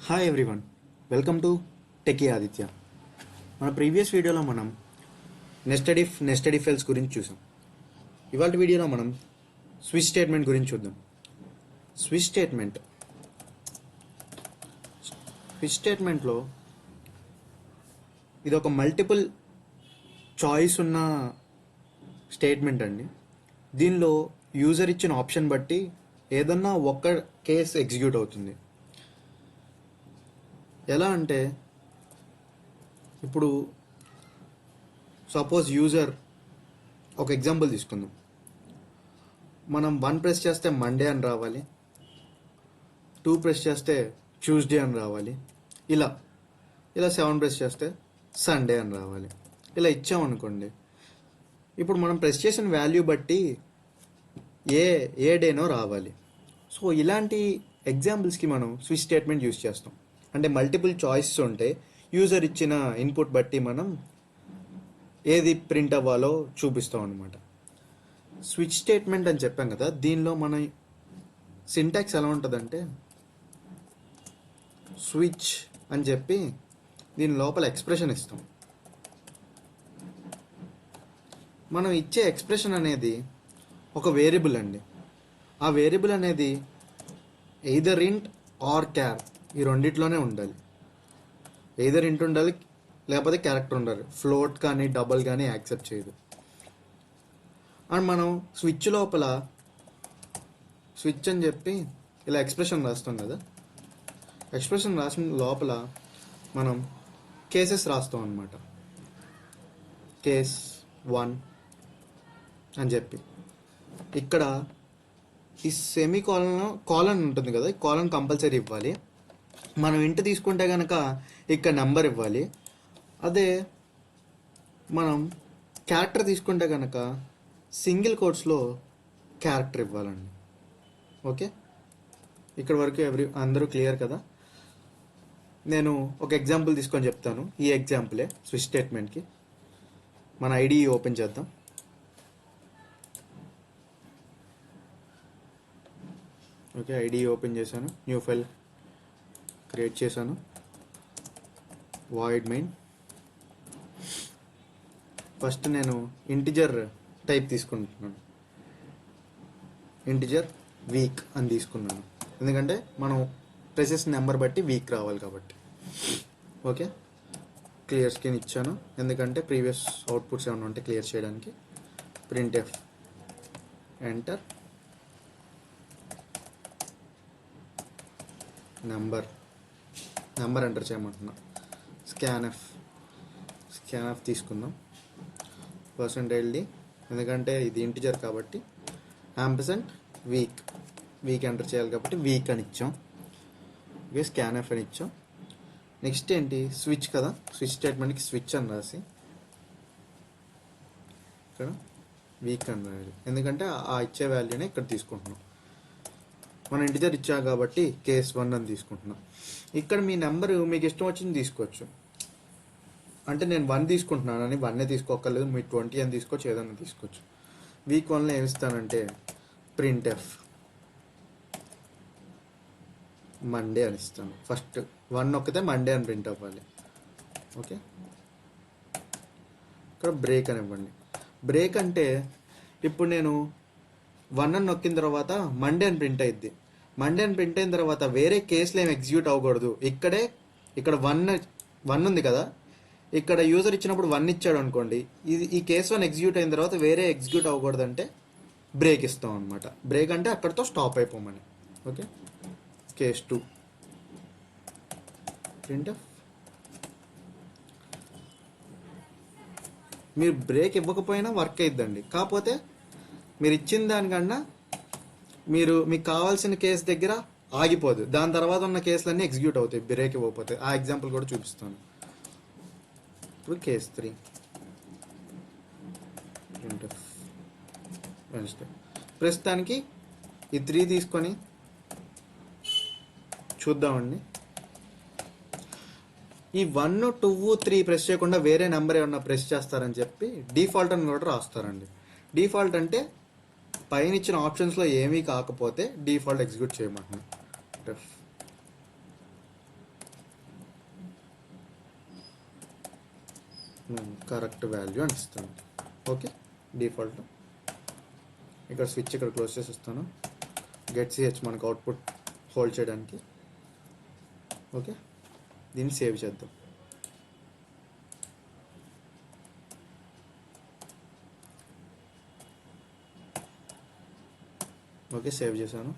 Hi everyone, welcome to techie Aditya. మన previous వీడియోలో మనం నెస్టెడ్ ఇఫ్ ఎల్స్ గురించి చూసాం. ఇవాళ వీడియోలో మనం స్విచ్ స్టేట్మెంట్ గురించి చూద్దాం. స్విచ్ స్టేట్మెంట్లో ఇది ఒక మల్టిపుల్ చాయిస్ ఉన్న స్టేట్మెంట్ అండి. దీనిలో యూజర్ ఇచ్చిన ఆప్షన్ బట్టి ఏదన్నా ఒక్క కేస్ ఎగ్జిక్యూట్ అవుతుంది. ఎలా అంటే ఇప్పుడు సపోజ్ యూజర్ ఒక ఎగ్జాంపుల్ తీసుకుందాం. మనం 1 ప్రెస్ చేస్తే మండే అని రావాలి, 2 ప్రెస్ చేస్తే ట్యూస్డే అని రావాలి, ఇలా 7 ప్రెస్ చేస్తే సండే అని రావాలి. ఇలా ఇచ్చామనుకోండి, ఇప్పుడు మనం ప్రెస్ చేసిన వాల్యూ బట్టి ఏ డేనో రావాలి. సో ఇలాంటి ఎగ్జాంపుల్స్కి మనం స్విచ్ స్టేట్మెంట్ యూజ్ చేస్తాం. అంటే మల్టిపుల్ చాయిసెస్ ఉంటే యూజర్ ఇచ్చిన ఇన్పుట్ బట్టి మనం ఏది ప్రింట్ అవ్వాలో చూపిస్తాం అనమాట. స్విచ్ స్టేట్మెంట్ అని చెప్పాం కదా, దీనిలో మన సింటాక్స్ ఎలా ఉంటుందంటే స్విచ్ అని చెప్పి దీని లోపల ఎక్స్ప్రెషన్ ఇస్తాం. మనం ఇచ్చే ఎక్స్ప్రెషన్ అనేది ఒక వేరియబుల్ అండి. ఆ వేరియబుల్ అనేది ఎయిదర్ ఇంట్ ఆర్ క్యార్, ఈ రెండిట్లోనే ఉండాలి. ఎయిదర్ ఇంట్ ఉండాలి లేకపోతే క్యారెక్టర్ ఉండాలి. ఫ్లోట్ కానీ డబల్ కానీ యాక్సెప్ట్ చేయదు. అండ్ మనం స్విచ్ లోపల స్విచ్ అని చెప్పి ఇలా ఎక్స్ప్రెషన్ రాస్తాం కదా, ఎక్స్ప్రెషన్ రాసిన లోపల మనం కేసెస్ రాస్తాం అనమాట. కేస్ 1 అని చెప్పి ఇక్కడ ఈ సెమీ కాలన్ ఉంటుంది కదా, ఈ కాలన్ కంపల్సరీ ఇవ్వాలి. మనం ఇంటి తీసుకుంటే కనుక ఇక్కడ నెంబర్ ఇవ్వాలి. అదే మనం క్యారెక్టర్ తీసుకుంటే కనుక సింగిల్ కోట్స్లో క్యారెక్టర్ ఇవ్వాలండి. ఓకే, ఇక్కడ వరకు అందరూ క్లియర్ కదా. నేను ఒక ఎగ్జాంపుల్ తీసుకొని చెప్తాను. ఈ ఎగ్జాంపులే స్విచ్ స్టేట్మెంట్కి. మన ఐడి ఓపెన్ చేద్దాం. ఓకే, ఐడి ఓపెన్ చేశాను, న్యూ ఫైల్ క్రియేట్ చేశాను, వాయిడ్ మెయిన్. ఫస్ట్ నేను ఇంటిజర్ టైప్ తీసుకుంటున్నాను. ఇంటిజర్ వీక్ అని తీసుకున్నాను, ఎందుకంటే మనం ప్రెసెస్ నెంబర్ బట్టి వీక్ రావాలి కాబట్టి. ఓకే, క్లియర్ స్క్రీన్ ఇచ్చాను, ఎందుకంటే ప్రీవియస్ అవుట్పుట్స్ ఏమైనా ఉంటే క్లియర్ చేయడానికి. ప్రింట్ఎఫ్ ఎంటర్ నెంబర్ ఎంటర్ చేయమంటున్నా. స్కాన్ఎఫ్ తీసుకుందాం. %LD, ఎందుకంటే ఇది ఇంటిజర్ కాబట్టి. యాంపర్సెంట్ వీక్ ఎంటర్ చేయాలి కాబట్టి వీక్ అని ఇచ్చాం. ఓకే, స్కాన్ఎఫ్ అని ఇచ్చాం. నెక్స్ట్ ఏంటి, స్విచ్ కదా, స్విచ్ స్టేట్మెంట్కి స్విచ్ అని రాసి ఇక్కడ వీక్ అని రాయాలి, ఎందుకంటే ఆ ఇచ్చే వాల్యూనే ఇక్కడ తీసుకుంటున్నాం. మన ఇంటిజర్ ఇచ్చా కాబట్టి కేస్ 1 అని తీసుకుంటున్నాం. ఇక్కడ మీ నెంబర్ మీకు ఇష్టం వచ్చింది తీసుకోవచ్చు. అంటే నేను 1 తీసుకుంటున్నాను అని 1 తీసుకోక్కర్లేదు, మీరు 20 అని తీసుకోవచ్చు, ఏదన్నా తీసుకోవచ్చు. వీక్ 1లో ఏమిస్తానంటే ప్రింట్ఎఫ్ మండే అని ఇస్తాను. ఫస్ట్ 1 నొక్కితే మండే అని ప్రింట్ అవ్వాలి. ఓకే, ఇక్కడ బ్రేక్ అని ఇవ్వండి. బ్రేక్ అంటే ఇప్పుడు నేను 1 అని నొక్కిన తర్వాత మండే అని ప్రింట్ అయ్యిద్ది. మండే అని ప్రింట్ అయిన తర్వాత వేరే కేసులు ఏమి ఎగ్జిక్యూట్ అవ్వకూడదు. ఇక్కడ 1 ఉంది కదా, ఇక్కడ యూజర్ ఇచ్చినప్పుడు 1 ఇచ్చాడు అనుకోండి, ఈ కేసు 1 ఎగ్జిక్యూట్ అయిన తర్వాత వేరే ఎగ్జిక్యూట్ అవ్వకూడదు అంటే బ్రేక్ ఇస్తాం అనమాట. బ్రేక్ అంటే అక్కడితో స్టాప్ అయిపోమని. Okay, case 2 printf. మీరు బ్రేక్ ఇవ్వకపోయినా వర్క్ అయిద్దండి, కాకపోతే మీరు ఇచ్చిన దానికన్నా మీకు కావాల్సిన కేసు దగ్గర ఆగిపోదు, దాని తర్వాత ఉన్న కేసులన్నీ ఎగ్జిక్యూట్ అవుతాయి బ్రేక్ ఇవ్వకపోతే. ఆ ఎగ్జాంపుల్ కూడా చూపిస్తాను. ఇప్పుడు కేస్ 3 వెన్స్డే. ప్రస్తుతానికి ఈ 3 తీసుకొని చూద్దామండి. ఈ 1, 2, 3 ప్రెస్ చేయకుండా వేరే నెంబర్ ఏమన్నా ప్రెస్ చేస్తారని చెప్పి డిఫాల్ట్ అని కూడా రాస్తారండి. డిఫాల్ట్ అంటే పైన ఇచ్చిన ఆప్షన్స్లో ఏమీ కాకపోతే డిఫాల్ట్ ఎగ్జిక్యూట్ చేయమంటున్నాను. నేను కరెక్ట్ వాల్యూ అని ఇస్తాను. Okay, default. ఇక్కడ స్విచ్ ఇక్కడ క్లోజ్ చేసి ఇస్తాను. గెట్ సిహెచ్ మనకు అవుట్పుట్ హోల్డ్ చేయడానికి. ఓకే, దీన్ని సేవ్ చేద్దాం. ఓకే, సేవ్ చేశాను.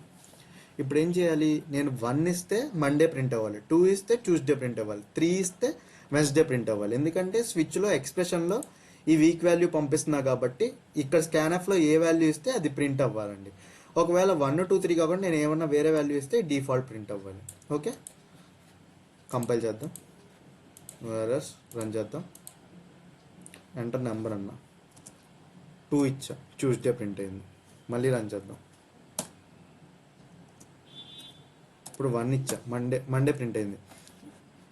ఇప్పుడు ఏం చేయాలి, నేను 1 ఇస్తే మండే ప్రింట్ అవ్వాలి, 2 ఇస్తే ట్యూస్డే ప్రింట్ అవ్వాలి, 3 ఇస్తే వెన్స్డే ప్రింట్ అవ్వాలి. ఎందుకంటే స్విచ్లో ఎక్స్ప్రెషన్లో ఈ వీక్ వాల్యూ పంపిస్తున్నా కాబట్టి ఇక్కడ స్కాన్ఎఫ్లో ఏ వాల్యూ ఇస్తే అది ప్రింట్ అవ్వాలండి. ఒకవేళ 1, 2, 3 కాకుండా నేను ఏమన్నా వేరే వాల్యూ ఇస్తే డిఫాల్ట్ ప్రింట్ అవ్వాలి. ఓకే, కంపైల్ చేద్దాం, ఎర్రర్స్ రన్ చేద్దాం. ఎంటర్ నెంబర్ అన్నా 2 ఇచ్చా, ట్యూస్డే ప్రింట్ అయింది. మళ్ళీ రన్ చేద్దాం. ఇప్పుడు 1 ఇచ్చా, మండే ప్రింట్ అయింది.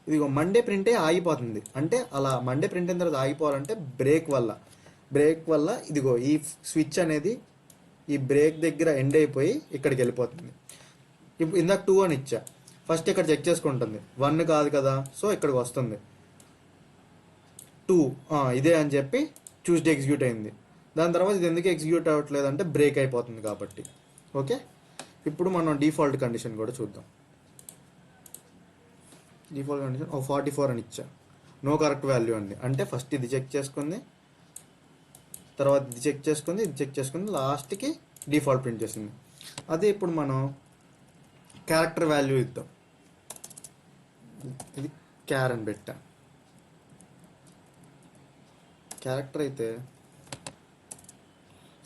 ఇదిగో మండే ప్రింటే ఆగిపోతుంది. అంటే అలా మండే ప్రింట్ అయిన తర్వాత ఆగిపోవాలంటే బ్రేక్ వల్ల ఇదిగో ఈ స్విచ్ అనేది ఈ బ్రేక్ దగ్గర ఎండ్ అయిపోయి ఇక్కడికి వెళ్ళిపోతుంది. ఇప్పుడు ఇందాక 2 అని ఇచ్చా, ఫస్ట్ ఇక్కడ చెక్ చేసుకుంటుంది, 1 కాదు కదా, సో ఇక్కడికి వస్తుంది 2 ఇదే అని చెప్పి ట్యూస్డే ఎగ్జిక్యూట్ అయింది. దాని తర్వాత ఇది ఎందుకు ఎగ్జిక్యూట్ అవ్వట్లేదు అంటే బ్రేక్ అయిపోతుంది కాబట్టి. ఓకే, ఇప్పుడు మనం డిఫాల్ట్ కండిషన్ కూడా చూద్దాం. డిఫాల్ట్ కండిషన్ 44 అని ఇచ్చా, నో కరెక్ట్ వాల్యూ అండి. అంటే ఫస్ట్ ఇది చెక్ చేసుకుంది, తర్వాత ఇది చెక్ చేసుకుంది, లాస్ట్కి డిఫాల్ట్ ప్రింట్ చేసింది. అదే ఇప్పుడు మనం క్యారెక్టర్ వాల్యూ ఇద్దాం. ఇది క్యార్ అని పెట్టా. క్యారెక్టర్ అయితే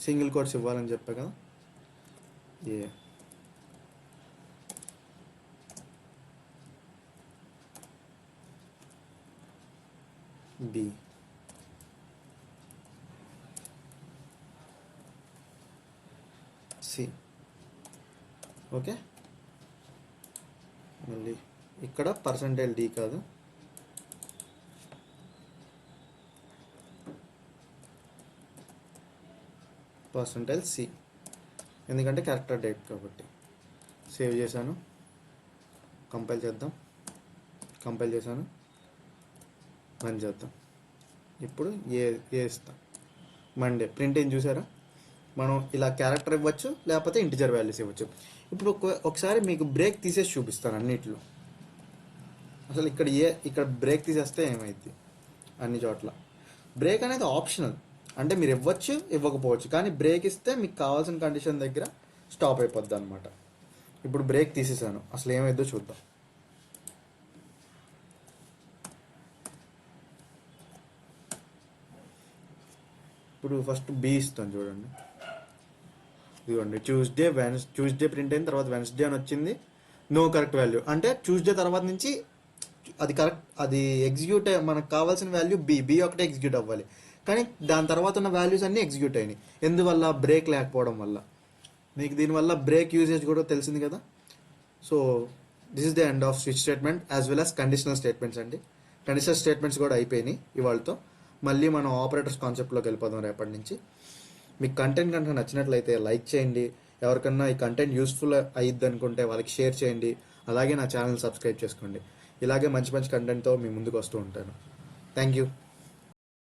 సింగిల్ కోట్స్ ఇవ్వాలని చెప్పా కదా, ఏ బి సి. ఓకే, మళ్ళీ ఇక్కడ %d కాదు, %c, ఎందుకంటే క్యారెక్టర్ డేట్ కాబట్టి. సేవ్ చేశాను, కంపైల్ చేశాను, రన్ చేద్దాం. ఇప్పుడు ఏ ఇస్తాం, మండే ప్రింట్ ఏం చూసారా. మనం ఇలా క్యారెక్టర్ ఇవ్వచ్చు, లేకపోతే ఇంటిజర్ వాల్యూస్ ఇవ్వచ్చు. ఇప్పుడు ఒకసారి మీకు బ్రేక్ తీసేసి చూపిస్తాను అన్నిట్లో. అసలు ఇక్కడ బ్రేక్ తీసేస్తే ఏమైంది, అన్ని చోట్ల బ్రేక్ అనేది ఆప్షనల్. అంటే మీరు ఇవ్వచ్చు, ఇవ్వకపోవచ్చు, కానీ బ్రేక్ ఇస్తే మీకు కావాల్సిన కండిషన్ దగ్గర స్టాప్ అయిపోద్ది అనమాట. ఇప్పుడు బ్రేక్ తీసేసాను, అసలు ఏమైందో చూద్దాం. ఇప్పుడు ఫస్ట్ బి ఇస్తాను చూడండి. ఇదిగోండి ట్యూస్డే ప్రింట్ అయిన తర్వాత వెన్స్డే అని వచ్చింది, నో కరెక్ట్ వాల్యూ. అంటే ట్యూస్డే తర్వాత నుంచి అది కరెక్ట్, అది ఎగ్జిక్యూట్ మనకు కావాల్సిన వాల్యూ బి ఒకటే ఎగ్జిక్యూట్ అవ్వాలి, కానీ దాని తర్వాత ఉన్న వాల్యూస్ అన్నీ ఎగ్జిక్యూట్ అయినాయి. ఎందువల్ల, బ్రేక్ లేకపోవడం వల్ల. మీకు దీనివల్ల బ్రేక్ యూసేజ్ కూడా తెలిసింది కదా. So this is the end off switch statement as well as conditional statements అండి. కండిషనల్ స్టేట్మెంట్స్ కూడా అయిపోయినాయి ఇవాళతో. మళ్ళీ మనం ఆపరేటర్స్ కాన్సెప్ట్లోకి వెళ్ళిపోదాం రేపటి నుంచి. మీకు కంటెంట్ కనుక నచ్చినట్లయితే లైక్ చేయండి. ఎవరికన్నా ఈ కంటెంట్ యూస్ఫుల్ అయ్యిద్ది అనుకుంటే వాళ్ళకి షేర్ చేయండి. అలాగే నా ఛానల్ సబ్స్క్రైబ్ చేసుకోండి. ఇలాగే మంచి మంచి కంటెంట్తో మీ ముందుకు వస్తూ ఉంటాను. Thank you.